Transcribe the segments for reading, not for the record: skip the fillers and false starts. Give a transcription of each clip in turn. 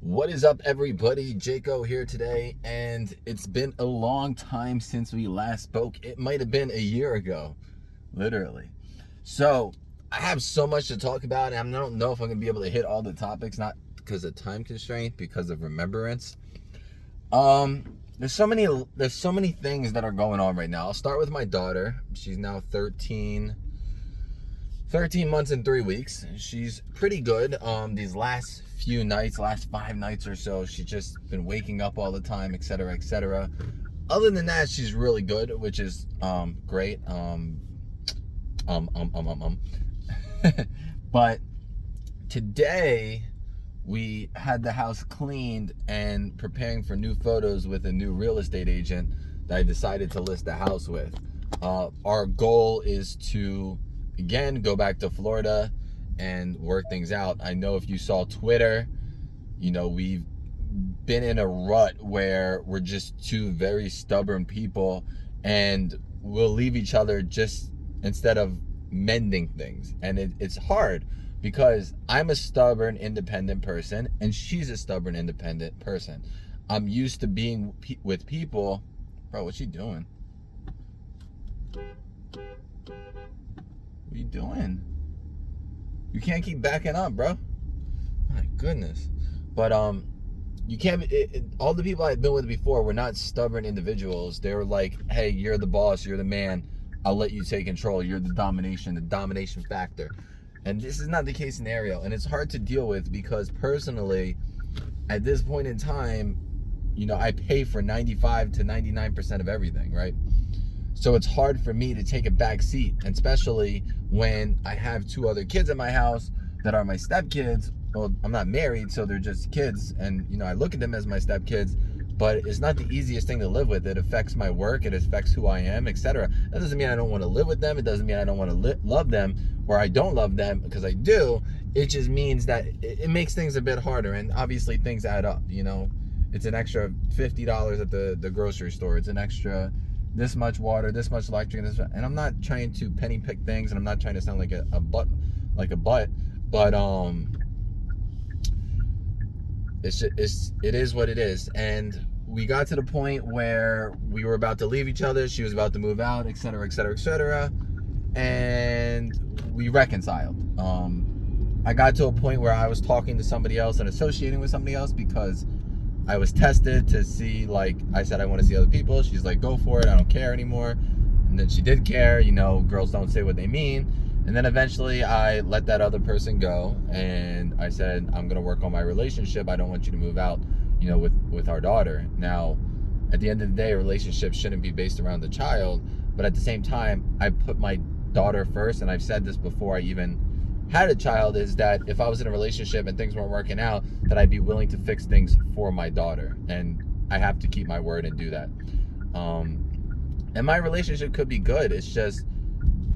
What is up, everybody? Jaco here today, and it's been a long time since we last spoke. It might have been a year ago, literally. So I have so much to talk about, and I don't know if I'm gonna be able to hit all the topics, not because of time constraint, because of remembrance. There's so many things that are going on right now. I'll start with my daughter. She's now 13 months and 3 weeks. She's pretty good. These last 5 nights or so, she's just been waking up all the time, etc., etc. Other than that, she's really good, which is great. But today we had the house cleaned and preparing for new photos with a new real estate agent that I decided to list the house with. Our goal is to again go back to Florida and work things out. I know if you saw Twitter, we've been in a rut where we're just two very stubborn people, and we'll leave each other just instead of mending things. And it's hard because I'm a stubborn independent person and she's a stubborn independent person. I'm used to being with people. Bro, what's she doing? What are you doing? You can't keep backing up, bro. My goodness. But you can't. All the people I've been with before were not stubborn individuals. They were like, "Hey, you're the boss. You're the man. I'll let you take control. You're the domination factor." And this is not the case scenario, and it's hard to deal with because personally, at this point in time, I pay for 95 to 99% of everything, right? So it's hard for me to take a back seat, and especially when I have 2 other kids in my house that are my stepkids. Well, I'm not married, so they're just kids, and I look at them as my stepkids, but it's not the easiest thing to live with. It affects my work, it affects who I am, etc. That doesn't mean I don't want to live with them. It doesn't mean I don't want to love them, or I don't love them, because I do. It just means that it makes things a bit harder, and obviously things add up. It's an extra $50 at the grocery store. It's an extra this much water, this much electric, and I'm not trying to penny pick things, and I'm not trying to sound like a butt, but it is what it is. And we got to the point where we were about to leave each other. She was about to move out, etc., etc., etc., and we reconciled. I got to a point where I was talking to somebody else and associating with somebody else because I was tested to see, I said I want to see other people. She's like, go for it, I don't care anymore. And then she did care. Girls don't say what they mean. And then eventually I let that other person go, and I said, I'm gonna work on my relationship. I don't want you to move out, with our daughter. Now, at the end of the day, a relationship shouldn't be based around the child, but at the same time, I put my daughter first, and I've said this before I even had a child, is that if I was in a relationship and things weren't working out, that I'd be willing to fix things for my daughter, and I have to keep my word and do that. And my relationship could be good. It's just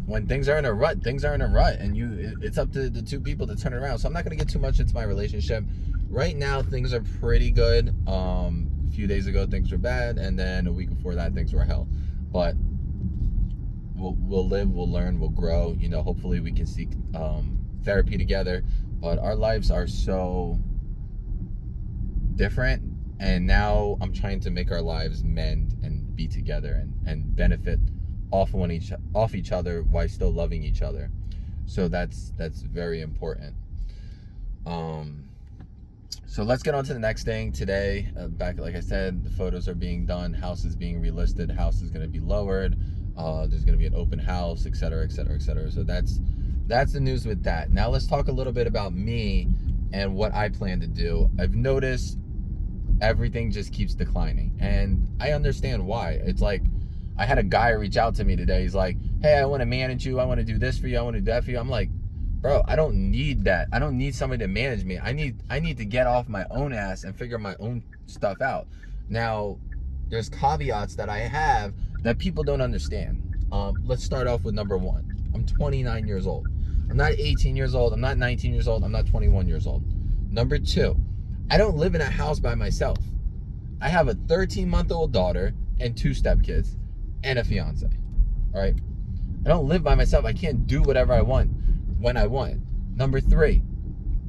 when things are in a rut, and it's up to the 2 people to turn it around. So I'm not going to get too much into my relationship. Right now, things are pretty good. A few days ago, things were bad, and then a week before that, things were hell. But we'll live, we'll learn, we'll grow. Hopefully we can seek therapy together. But our lives are so different, and now I'm trying to make our lives mend and be together and benefit off each other while still loving each other. So that's very important. So let's get on to the next thing today. Back, like I said, the photos are being done, house is being relisted, house is going to be lowered, there's going to be an open house, etc., etc., etc. So that's the news with that. Now let's talk a little bit about me and what I plan to do. I've noticed everything just keeps declining, and I understand why. It's like, I had a guy reach out to me today. He's like, hey, I want to manage you. I want to do this for you. I want to do that for you. I'm like, bro, I don't need that. I don't need somebody to manage me. I need to get off my own ass and figure my own stuff out. Now, there's caveats that I have that people don't understand. Let's start off with number 1. I'm 29 years old. I'm not 18 years old. I'm not 19 years old. I'm not 21 years old. Number 2, I don't live in a house by myself. I have a 13-month-old daughter and 2 stepkids and a fiance. All right, I don't live by myself. I can't do whatever I want when I want. Number 3,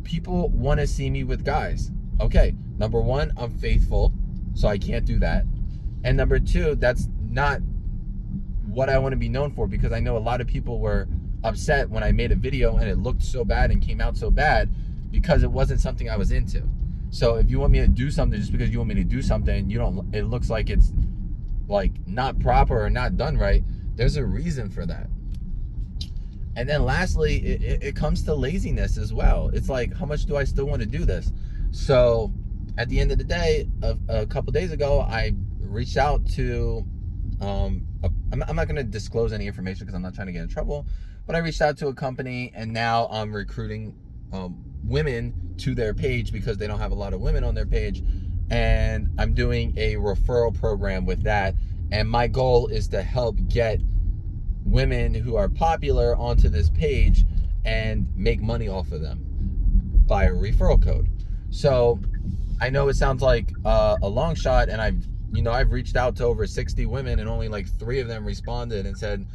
people want to see me with guys. Okay, number one, I'm faithful, so I can't do that. And number two, that's not what I want to be known for, because I know a lot of people were upset when I made a video and it looked so bad and came out so bad because it wasn't something I was into. So if you want me to do something just because you want me to do something, it looks like it's like not proper or not done right, there's a reason for that. And then lastly, it comes to laziness as well. It's like, how much do I still want to do this? So at the end of the day, a couple days ago, I reached out to, I'm not going to disclose any information because I'm not trying to get in trouble, but I reached out to a company, and now I'm recruiting women to their page because they don't have a lot of women on their page. And I'm doing a referral program with that. And my goal is to help get women who are popular onto this page and make money off of them by a referral code. So I know it sounds like a long shot, and I've reached out to over 60 women, and only like 3 of them responded and said,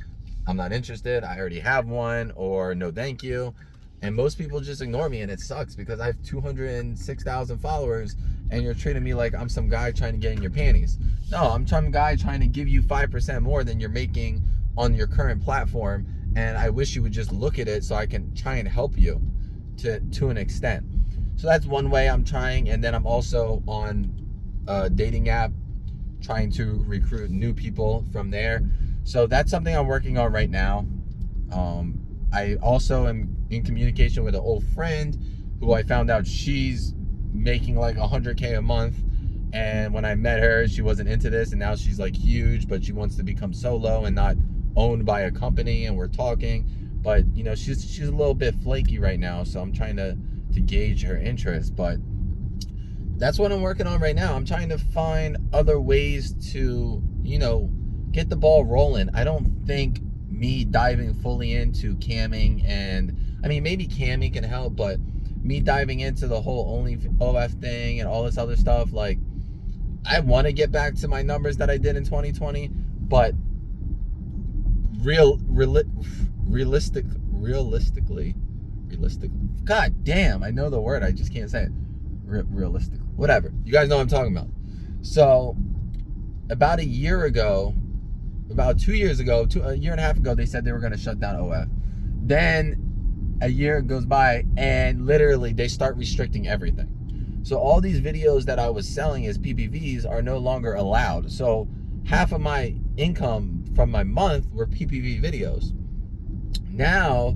I'm not interested, I already have one, or no thank you. And most people just ignore me, and it sucks because I have 206,000 followers, and you're treating me like I'm some guy trying to get in your panties. No, I'm some guy trying to give you 5% more than you're making on your current platform, and I wish you would just look at it so I can try and help you to an extent. So that's one way I'm trying. And then I'm also on a dating app trying to recruit new people from there. So that's something I'm working on right now. I also am in communication with an old friend who I found out she's making like 100K a month. And when I met her, she wasn't into this, and now she's like huge, but she wants to become solo and not owned by a company. And we're talking, but she's a little bit flaky right now, so I'm trying to gauge her interest. But that's what I'm working on right now. I'm trying to find other ways to get the ball rolling. I don't think me diving fully into camming, and I mean maybe camming can help, but me diving into the whole only OF thing and all this other stuff, like I want to get back to my numbers that I did in 2020, but realistically, god damn, I know the word, I just can't say it. Realistic, whatever, you guys know what I'm talking about. So about a year ago, about 2 years ago, a year and a half ago, they said they were going to shut down OF. Then a year goes by, and literally they start restricting everything. So all these videos that I was selling as PPVs are no longer allowed. So half of my income from my month were PPV videos. Now,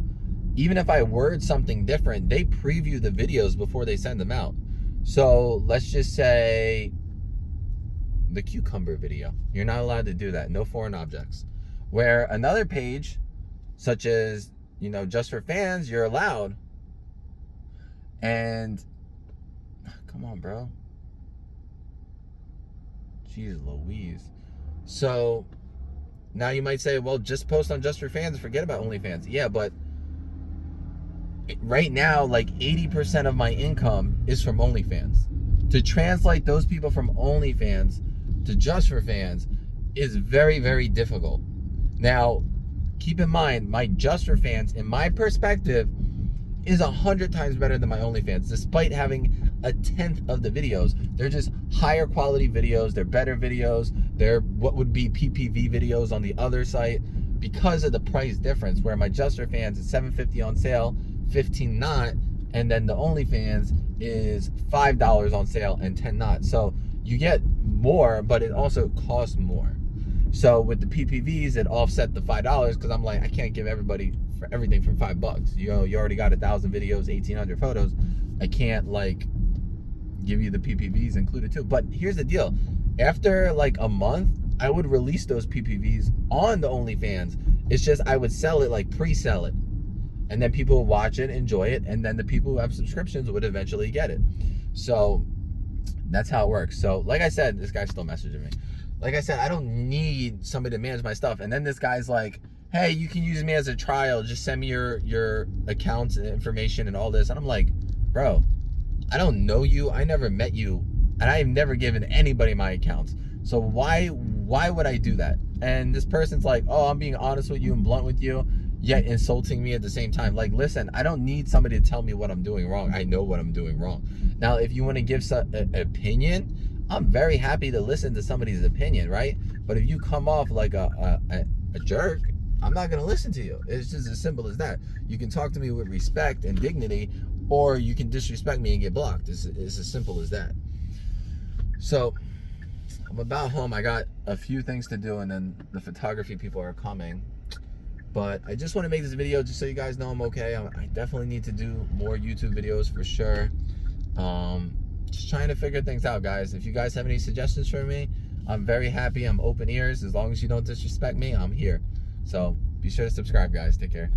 even if I word something different, they preview the videos before they send them out. So let's just say the cucumber video, you're not allowed to do that. No foreign objects. Where another page, such as just for fans, you're allowed. And come on, bro, jeez Louise. So now you might say, well, just post on just for fans and forget about OnlyFans. Yeah, but right now, like 80% of my income is from OnlyFans. To translate those people from OnlyFans to just for fans is very, very difficult. Now, keep in mind, my just for fans, in my perspective, is 100 times better than my OnlyFans, despite having a 1/10 of the videos. They're just higher quality videos. They're better videos. They're what would be PPV videos on the other site, because of the price difference, where my just for fans is $7.50 on sale, $15 not, and then the OnlyFans is $5 on sale and $10 not. So you get more, but it also costs more. So with the PPVs, it offset the $5, because I'm like, I can't give everybody for everything for $5. You already got 1,000 videos, 1,800 photos. I can't like give you the PPVs included too. But here's the deal: after like a month, I would release those PPVs on the OnlyFans. It's just I would sell it, like pre-sell it, and then people would watch it, enjoy it, and then the people who have subscriptions would eventually get it. So that's how it works. So like I said, this guy's still messaging me. Like I said, I don't need somebody to manage my stuff. And then this guy's like, hey, you can use me as a trial. Just send me your accounts and information and all this. And I'm like, bro, I don't know you. I never met you. And I've never given anybody my accounts. So why would I do that? And this person's like, oh, I'm being honest with you and blunt with you. yet insulting me at the same time. Like, listen, I don't need somebody to tell me what I'm doing wrong. I know what I'm doing wrong. Now, if you want to give an opinion, I'm very happy to listen to somebody's opinion, right? But if you come off like a jerk, I'm not going to listen to you. It's just as simple as that. You can talk to me with respect and dignity, or you can disrespect me and get blocked. It's as simple as that. So I'm about home. I got a few things to do, and then the photography people are coming. But I just want to make this video just so you guys know I'm okay. I definitely need to do more YouTube videos for sure. Just trying to figure things out, guys. If you guys have any suggestions for me, I'm very happy. I'm open ears. As long as you don't disrespect me, I'm here. So be sure to subscribe, guys. Take care.